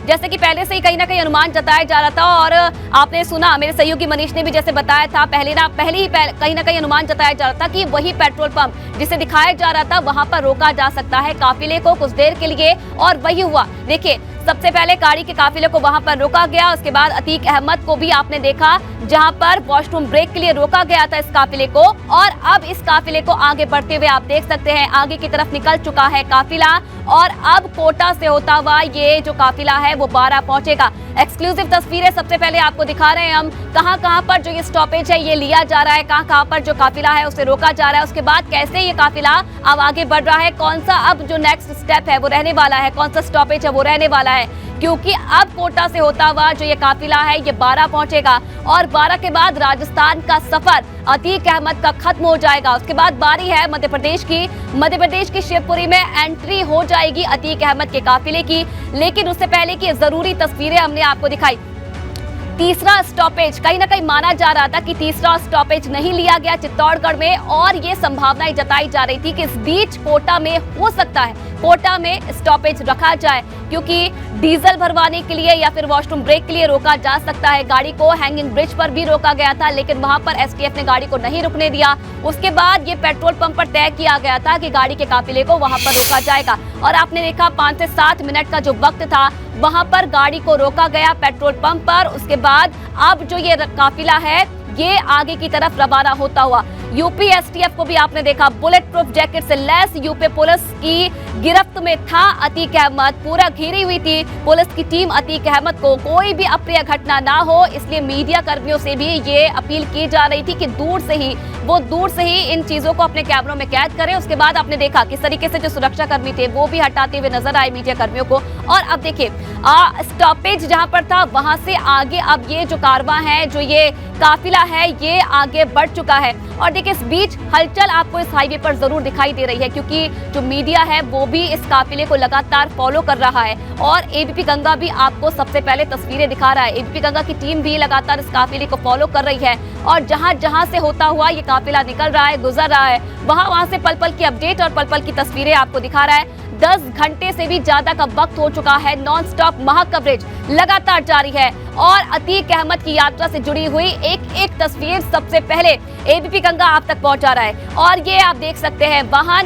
जैसे कि पहले से ही कहीं ना कहीं अनुमान जताया जा रहा था और आपने सुना मेरे सहयोगी मनीष ने भी जैसे बताया था पहले ही कहीं ना कहीं अनुमान जताया जा रहा था कि वही पेट्रोल पंप जिसे दिखाया जा रहा था वहां पर रोका जा सकता है काफिले को कुछ देर के लिए, और वही हुआ। देखिए, सबसे पहले गाड़ी के काफिले को वहां पर रोका गया, उसके बाद अतीक अहमद को भी आपने देखा जहां पर वॉशरूम ब्रेक के लिए रोका गया था इस काफिले को, और अब इस काफिले को आगे बढ़ते हुए आप देख सकते हैं आगे की तरफ निकल चुका है काफिला, और अब कोटा से होता हुआ ये जो काफिला है वो बारा पहुंचेगा। एक्सक्लूसिव तस्वीरें सबसे पहले आपको दिखा रहे हैं हम, कहां पर जो ये स्टॉपेज है ये लिया जा रहा है, कहां पर जो काफिला है उसे रोका जा रहा है, उसके बाद कैसे ये काफिला अब आगे बढ़ रहा है, कौन सा अब जो नेक्स्ट स्टेप है वो रहने वाला है, कौन सा स्टॉपेज है वो रहने वाला है, क्योंकि अब कोटा से होता हुआ जो ये काफिला है ये बारा पहुंचेगा और बारा के बाद राजस्थान का सफर अतीक अहमद का खत्म हो जाएगा। उसके बाद बारी है मध्य प्रदेश की शिवपुरी में एंट्री हो जाएगी अतीक अहमद के काफिले की। लेकिन उससे पहले की जरूरी तस्वीरें हमने आपको दिखाई। तीसरा स्टॉपेज कहीं ना कहीं माना जा रहा था कि तीसरा स्टॉपेज नहीं लिया गया चित्तौड़गढ़ में, और ये संभावनाएं जताई जा रही थी कि इस बीच कोटा में हो सकता है कोटा में स्टॉपेज रखा जाए, क्योंकि डीजल भरवाने के लिए या फिर वॉशरूम ब्रेक के लिए रोका जा सकता है। गाड़ी को हैंगिंग ब्रिज पर भी रोका गया था, लेकिन वहां पर एसटीएफ ने गाड़ी को नहीं रुकने दिया। उसके बाद ये पेट्रोल पंप पर तय किया गया था कि गाड़ी के काफिले को वहां पर रोका जाएगा, और आपने देखा 5 से 7 मिनट का जो वक्त था वहां पर गाड़ी को रोका गया पेट्रोल पंप पर। उसके बाद अब जो ये काफिला है ये आगे की तरफ रवाना होता हुआ, यूपी एसटीएफ को भी आपने देखा बुलेट प्रूफ जैकेट से लैस यूपी पुलिस की गिरफ्त में था अतीक अहमद, पूरा घिरी हुई थी पुलिस की टीम अतीक अहमद को कोई भी अप्रिय घटना ना हो, इसलिए मीडिया कर्मियों से भी ये अपील की जा रही थी कि दूर से ही इन चीजों को अपने कैमरों में कैद करें। उसके बाद आपने देखा किस तरीके से जो सुरक्षा कर्मी थे वो भी हटाते हुए नजर आए मीडिया कर्मियों को। और अब देखिए स्टॉपेज जहां पर था वहां से आगे अब ये जो कारवां है, जो ये काफिला है ये आगे बढ़ चुका है। और देखिए इस बीच हलचल आपको इस हाईवे पर जरूर दिखाई दे रही है, क्योंकि जो मीडिया है वो भी इस काफिले को लगातार फॉलो कर रहा है, और एबीपी गंगा भी आपको सबसे पहले तस्वीरें दिखा रहा है। एबीपी गंगा की टीम भी लगातार इस काफिले को फॉलो कर रही है, और जहां से होता हुआ ये काफिला निकल रहा है, गुजर रहा है, वहां से पल पल की अपडेट और पल पल की तस्वीरें आपको दिखा रहा है। 10 घंटे से भी ज्यादा का वक्त हो चुका है, नॉन स्टॉप महा कवरेज लगातार जारी है, और अतीक अहमद की यात्रा से जुड़ी हुई एक तस्वीर सबसे पहले एबीपी गंगा आप तक पहुंचा रहा है। और ये आप देख सकते हैं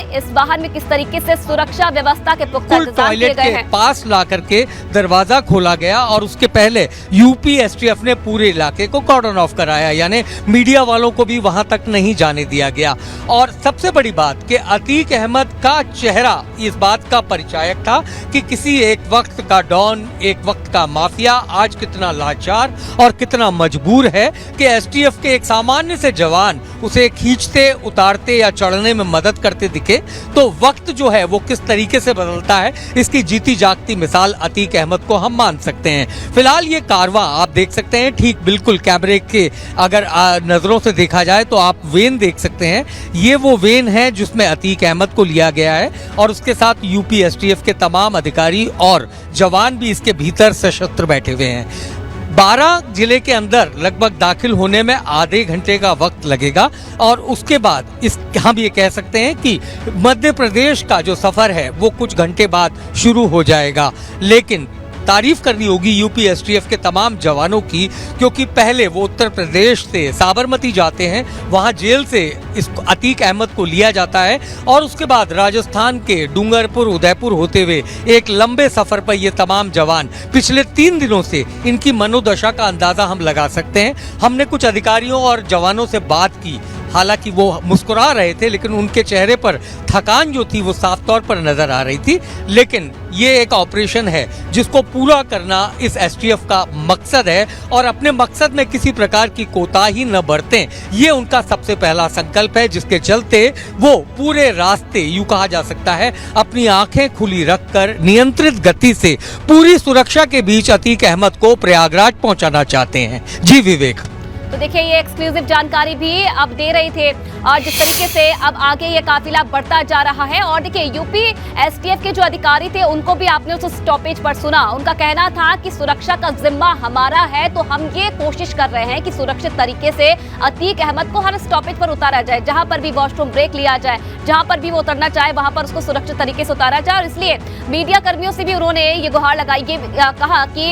इस वाहन में किस तरीके से सुरक्षा व्यवस्था के पुख्ता इंतजाम किए गए हैं। पास ला करके दरवाजा खोला गया, और उसके पहले यूपी एसटीएफ ने पूरे इलाके को कॉर्डन ऑफ कराया, यानी मीडिया वालों को भी वहां तक नहीं जाने दिया गया। और सबसे बड़ी बात कि अतीक अहमद का चेहरा इस बात का परिचायक था कि किसी एक वक्त का डॉन, एक वक्त का माफिया आज कितना लाचार और कितना मजबूर है कि एसटीएफ के एक सामान्य से जवान उसे खींचते, उतारते या चढ़ने में मदद करते दिखे, तो वक्त जो है वो किस तरीके से बदलता है इसकी जीती जागती मिसाल अतीक अहमद को हम मान सकते हैं। फिलहाल ये कारवां आप देख सकते हैं, ठीक बिल्कुल कैमरे के अगर नजरों से देखा जाए तो आप वेन देख सकते हैं, ये वो वेन है जिसमें अतीक अहमद को लिया गया है, और उसके साथ यूपी एसटीएफ के तमाम अधिकारी और जवान भी इसके भीतर सशस्त्र बैठे हुए हैं। बारा जिले के अंदर लगभग दाखिल होने में आधे घंटे का वक्त लगेगा, और उसके बाद हम ये कह सकते हैं कि मध्य प्रदेश का जो सफर है वो कुछ घंटे बाद शुरू हो जाएगा। लेकिन तारीफ करनी होगी यूपी एसटीएफ के तमाम जवानों की, क्योंकि पहले वो उत्तर प्रदेश से साबरमती जाते हैं, वहां जेल से इस अतीक अहमद को लिया जाता है, और उसके बाद राजस्थान के डूंगरपुर, उदयपुर होते हुए एक लंबे सफर पर ये तमाम जवान पिछले 3 दिनों से इनकी मनोदशा का अंदाजा हम लगा सकते हैं। हमने कुछ अधिकारियों और जवानों से बात की, हालांकि वो मुस्कुरा रहे थे, लेकिन उनके चेहरे पर थकान जो थी वो साफ तौर पर नजर आ रही थी। लेकिन ये एक ऑपरेशन है जिसको पूरा करना इस एसटीएफ का मकसद है, और अपने मकसद में किसी प्रकार की कोताही न बरतें, ये उनका सबसे पहला संकल्प है, जिसके चलते वो पूरे रास्ते यूं कहा जा सकता है अपनी आंखें खुली रखकर नियंत्रित गति से पूरी सुरक्षा के बीच अतीक अहमद को प्रयागराज पहुंचाना चाहते हैं। जी विवेक। तो देखिए ये एक्सक्लूसिव जानकारी भी अब दे रहे थे और जिस तरीके से अब आगे ये काफिला बढ़ता जा रहा है। और देखिए यूपी एसटीएफ के जो अधिकारी थे उनको भी आपने उस स्टॉपेज पर सुना, उनका कहना था कि सुरक्षा का जिम्मा हमारा है, तो हम ये कोशिश कर रहे हैं कि सुरक्षित तरीके से अतीक अहमद को हर स्टॉपेज पर उतारा जाए, जहां पर भी वॉशरूम ब्रेक लिया जाए, जहां पर भी वो उतरना चाहे वहां पर उसको सुरक्षित तरीके से उतारा जाए। और इसलिए मीडिया कर्मियों से भी उन्होंने ये गुहार लगाई, ये कहा कि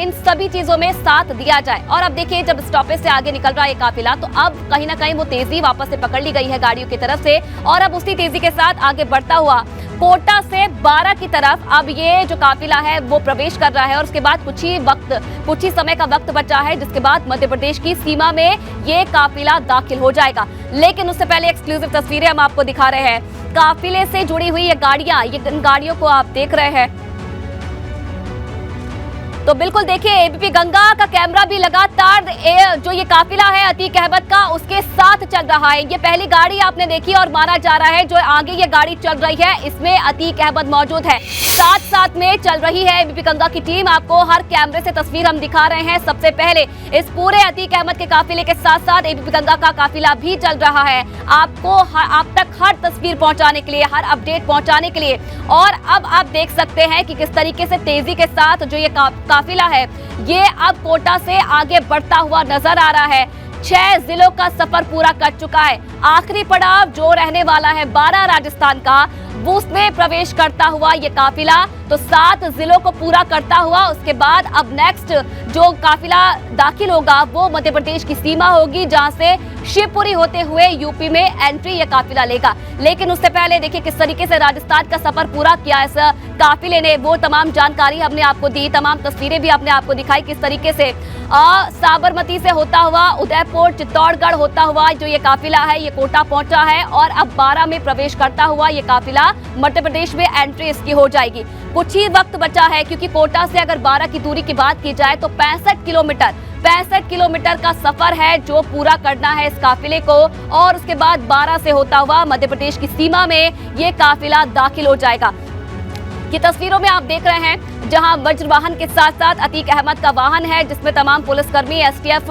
इन सभी चीजों में साथ दिया जाए। और अब देखिए जब स्टॉपेज से आगे निकल रहा है काफिला, तो अब कहीं ना कहीं वो तेजी वापस से पकड़ ली गई है गाड़ियों की तरफ से और अब उसी तेजी के साथ आगे बढ़ता हुआ कोटा से 12 की तरफ अब ये जो काफिला है वो प्रवेश कर रहा है। और उसके बाद कुछ ही समय का वक्त बचा है, जिसके बाद मध्य प्रदेश की सीमा में ये काफिला दाखिल हो जाएगा। लेकिन उससे पहले एक्सक्लूसिव तस्वीरें हम आपको दिखा रहे हैं, काफिले से जुड़ी हुई ये गाड़ियां, ये इन गाड़ियों को आप देख रहे हैं। तो बिल्कुल देखिए एबीपी गंगा का कैमरा भी लगातार जो ये काफिला है अतीक अहमद का उसके साथ चल रहा है। ये पहली गाड़ी आपने देखी और माना जा रहा है जो आगे ये गाड़ी चल रही है इसमें अतीक अहमद मौजूद है। साथ साथ में चल रही है एबीपी गंगा की टीम, आपको हर कैमरे से तस्वीर हम दिखा रहे हैं। सबसे पहले इस पूरे अतीक अहमद के काफिले के साथ साथ एबीपी गंगा का काफिला भी चल रहा है, आपको आप तक हर तस्वीर पहुंचाने के लिए, हर अपडेट पहुंचाने के लिए। और अब आप देख सकते हैं कि किस तरीके से तेजी के साथ जो ये काफिला है ये अब कोटा से आगे बढ़ता हुआ नजर आ रहा है। 6 जिलों का सफर पूरा कर चुका है, आखिरी पड़ाव जो रहने वाला है 12 राजस्थान का, वो उसमें प्रवेश करता हुआ ये काफिला तो 7 जिलों को पूरा करता हुआ उसके बाद अब नेक्स्ट जो काफिला दाखिल होगा वो मध्य प्रदेश की सीमा होगी, जहां से शिवपुरी होते हुए यूपी में एंट्री ये काफिला लेगा। लेकिन उससे पहले देखिए किस तरीके से राजस्थान का सफर पूरा किया इस काफिले ने, वो तमाम जानकारी हमने आपको दी, तमाम तस्वीरें भी आपने आपको दिखाई किस तरीके से साबरमती से होता हुआ उदयपुर चित्तौड़गढ़ होता हुआ जो ये काफिला है ये कोटा पहुंचा है और अब 12 में प्रवेश करता हुआ ये काफिला मध्य प्रदेश में एंट्री इसकी हो जाएगी। कुछ ही वक्त बचा है क्योंकि कोटा से अगर 12 की दूरी की बात की जाए तो 65 किलोमीटर का सफर है जो पूरा करना है इस काफिले को और उसके बाद 12 से होता हुआ मध्य प्रदेश की सीमा में ये काफिला दाखिल हो जाएगा। ये तस्वीरों में आप देख रहे हैं जहां वज्र वाहन के साथ साथ अतीक अहमद का वाहन है जिसमें तमाम पुलिसकर्मी एसटीएफ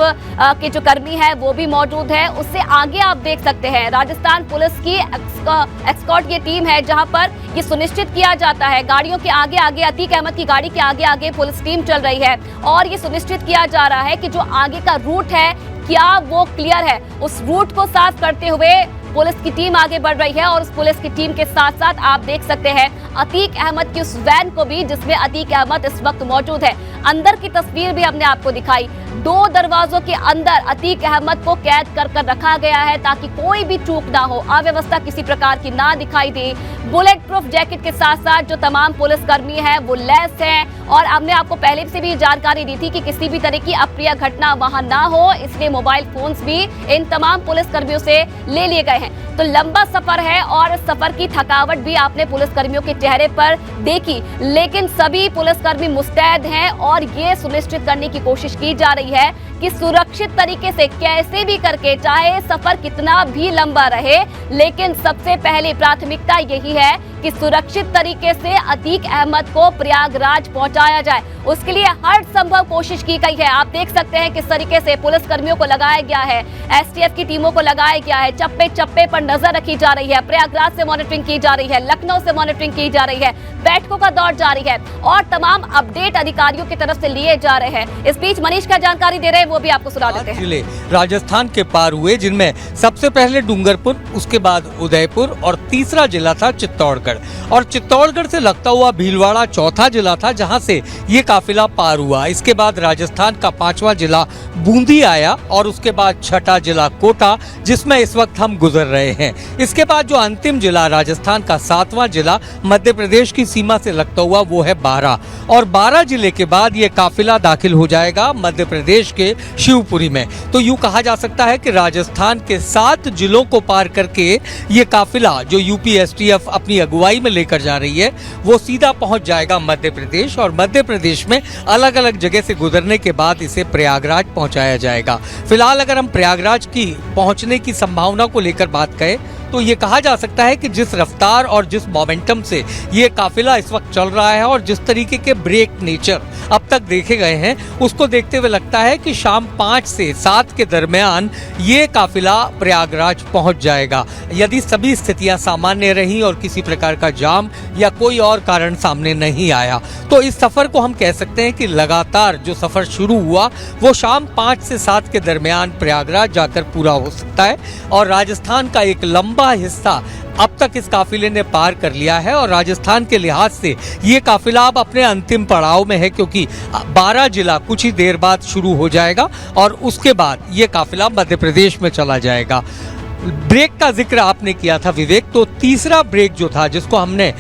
के जो कर्मी है वो भी मौजूद है। उससे आगे आप देख सकते हैं राजस्थान पुलिस की एस्कॉर्ट ये टीम है जहां पर ये सुनिश्चित किया जाता है गाड़ियों के आगे आगे अतीक अहमद की गाड़ी के आगे आगे पुलिस टीम चल रही है और ये सुनिश्चित किया जा रहा है कि जो आगे का रूट है क्या वो क्लियर है। उस रूट को साफ करते हुए पुलिस की टीम आगे बढ़ रही है और उस पुलिस की टीम के साथ साथ आप देख सकते हैं अतीक अहमद की उस वैन को भी जिसमें अतीक अहमद इस वक्त मौजूद है। अंदर की तस्वीर भी हमने आपको दिखाई, 2 दरवाजों के अंदर अतीक अहमद को कैद कर रखा गया है ताकि कोई भी चूक ना हो, अव्यवस्था किसी प्रकार की ना दिखाई दे। बुलेट प्रूफ जैकेट के साथ साथ जो तमाम पुलिसकर्मी हैं वो लैस हैं और हमने आपको पहले से भी जानकारी दी थी कि किसी भी तरह की अप्रिय घटना वहां ना हो, इसलिए मोबाइल फोन्स भी इन तमाम पुलिसकर्मियों से ले लिए गए हैं। तो लंबा सफर है और सफर की थकावट भी आपने पुलिसकर्मियों के चेहरे पर देखी, लेकिन सभी पुलिसकर्मी मुस्तैद हैं और ये सुनिश्चित करने की कोशिश की जा रही है कि सुरक्षित तरीके से कैसे भी करके चाहे सफर कितना भी लंबा रहे, लेकिन सबसे पहले प्राथमिकता यही है कि सुरक्षित तरीके से अतीक अहमद को प्रयागराज पहुंचाया जाए। उसके लिए हर संभव कोशिश की गई है। आप देख सकते हैं किस तरीके से पुलिसकर्मियों को लगाया गया है, एसटीएफ की टीमों को लगाया गया है, चप्पे चप्पे पर नजर रखी जा रही है, प्रयागराज से मॉनिटरिंग की जा रही है, लखनऊ से मॉनिटरिंग की जा रही है, बैठकों का दौर जारी है और तमाम अपडेट अधिकारियों की तरफ से लिए जा रहे हैं। इस बीच मनीष क्या जानकारी दे रहे हैं वो भी आपको सुना देते हैं। जिले राजस्थान के पार हुए जिनमें सबसे पहले डूंगरपुर, उसके बाद उदयपुर और तीसरा जिला था चित्तौड़गढ़ और चित्तौड़गढ़ से लगता हुआ भीलवाड़ा चौथा जिला था जहां से ये काफिला पार हुआ। इसके बाद राजस्थान का 5वां जिला बूंदी आया और उसके बाद 6ठा जिला कोटा जिसमें इस वक्त हम गुजर रहे हैं। इसके बाद जो अंतिम जिला राजस्थान का 7वां जिला मध्य प्रदेश की सीमा से लगता हुआ वो है 12 और 12 जिले के बाद ये काफिला दाखिल हो जाएगा मध्य प्रदेश के शिवपुरी में। तो यूं कहा जा सकता है कि राजस्थान के 7 जिलों को पार करके ये काफिला जो यूपी एसटीएफ अपनी अगुवाई में लेकर जा रही है वो सीधा पहुंच जाएगा मध्य प्रदेश और मध्य प्रदेश में अलग अलग जगह से गुजरने के बाद इसे प्रयागराज पहुंचाया जाएगा। फिलहाल अगर हम प्रयागराज की पहुंचने की संभावना को लेकर बात करें तो ये कहा जा सकता है कि जिस रफ्तार और जिस मोमेंटम से ये काफिला इस वक्त चल रहा है और जिस तरीके के ब्रेक नेचर अब तक देखे गए हैं, उसको देखते हुए लगता है कि शाम 5 से 7 के दरमियान ये काफिला प्रयागराज पहुंच जाएगा, यदि सभी स्थितियां सामान्य रहीं और किसी प्रकार का जाम या कोई और कारण सामने नहीं आया। तो इस सफर को हम कह सकते हैं कि लगातार जो सफर शुरू हुआ वो शाम 5 से 7 के दरमियान प्रयागराज जाकर पूरा हो सकता है और राजस्थान का एक लंबा हिस्सा अब तक इस काफिले ने पार कर लिया है और राजस्थान के लिहाज से ये काफिला अब अपने अंतिम पड़ाव में है, क्योंकि 12 जिला कुछ ही देर बाद शुरू हो जाएगा और उसके बाद ये काफिला मध्य प्रदेश में चला जाएगा। ब्रेक का जिक्र आपने किया था विवेक, तो तीसरा ब्रेक जो था जिसको हमने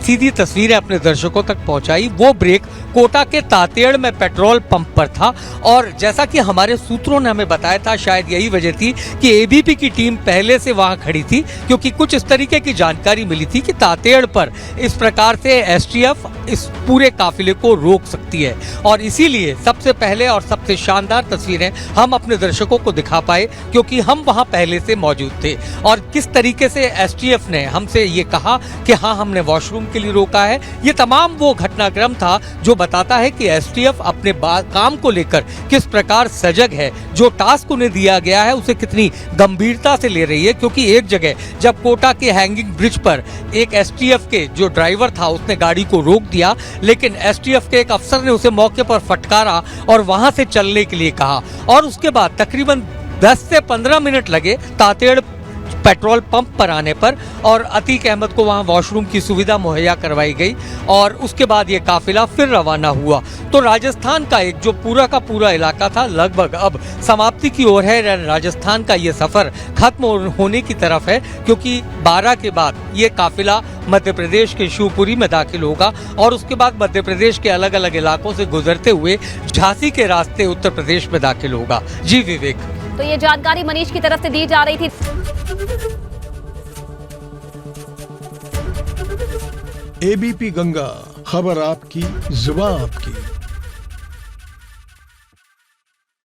सीधी तस्वीरें अपने दर्शकों तक पहुंचाई, वो ब्रेक कोटा के तातेड़ में पेट्रोल पंप पर था। और जैसा कि हमारे सूत्रों ने हमें बताया था, शायद यही वजह थी कि एबीपी की टीम पहले से वहां खड़ी थी, क्योंकि कुछ इस तरीके की जानकारी मिली थी कि तातेड़ पर इस प्रकार से एसटीएफ इस पूरे काफिले को रोक सकती है और इसीलिए सबसे पहले और सबसे शानदार तस्वीरें हम अपने दर्शकों को दिखा पाए, क्योंकि हम वहां पहले से मौजूद थे। और किस तरीके से एसटीएफ ने हमसे ये कहा कि हाँ, हमने वॉशरूम के लिए रोका है, ये तमाम वो घटनाक्रम था जो बताता है कि एसटीएफ अपने काम को लेकर किस प्रकार सजग है, जो टास्क उन्हें दिया गया है उसे कितनी गंभीरता से ले रही है। क्योंकि एक जगह जब कोटा के हैंगिंग ब्रिज पर एक एसटीएफ के जो ड्राइवर था उसने गाड़ी को रोक दिया, लेकिन एसटीएफ के एक अफसर ने उसे मौके पर फटकारा और वहां से चलने के लिए कहा और उसके बाद तकरीबन 10 से 15 मिनट लगे तातेड़ पेट्रोल पंप पर आने पर और अतीक अहमद को वहां वॉशरूम की सुविधा मुहैया करवाई गई और उसके बाद ये काफिला फिर रवाना हुआ। तो राजस्थान का एक जो पूरा का पूरा इलाका था लगभग अब समाप्ति की ओर है। राजस्थान का ये सफर खत्म होने की तरफ है, क्योंकि 12 के बाद ये काफिला मध्य प्रदेश के शिवपुरी में दाखिल होगा और उसके बाद मध्य प्रदेश के अलग अलग इलाकों से गुजरते हुए झांसी के रास्ते उत्तर प्रदेश में दाखिल होगा। जी विवेक, तो ये जानकारी मनीष की तरफ से दी जा रही थी। एबीपी गंगा, खबर आपकी, जुबान आपकी।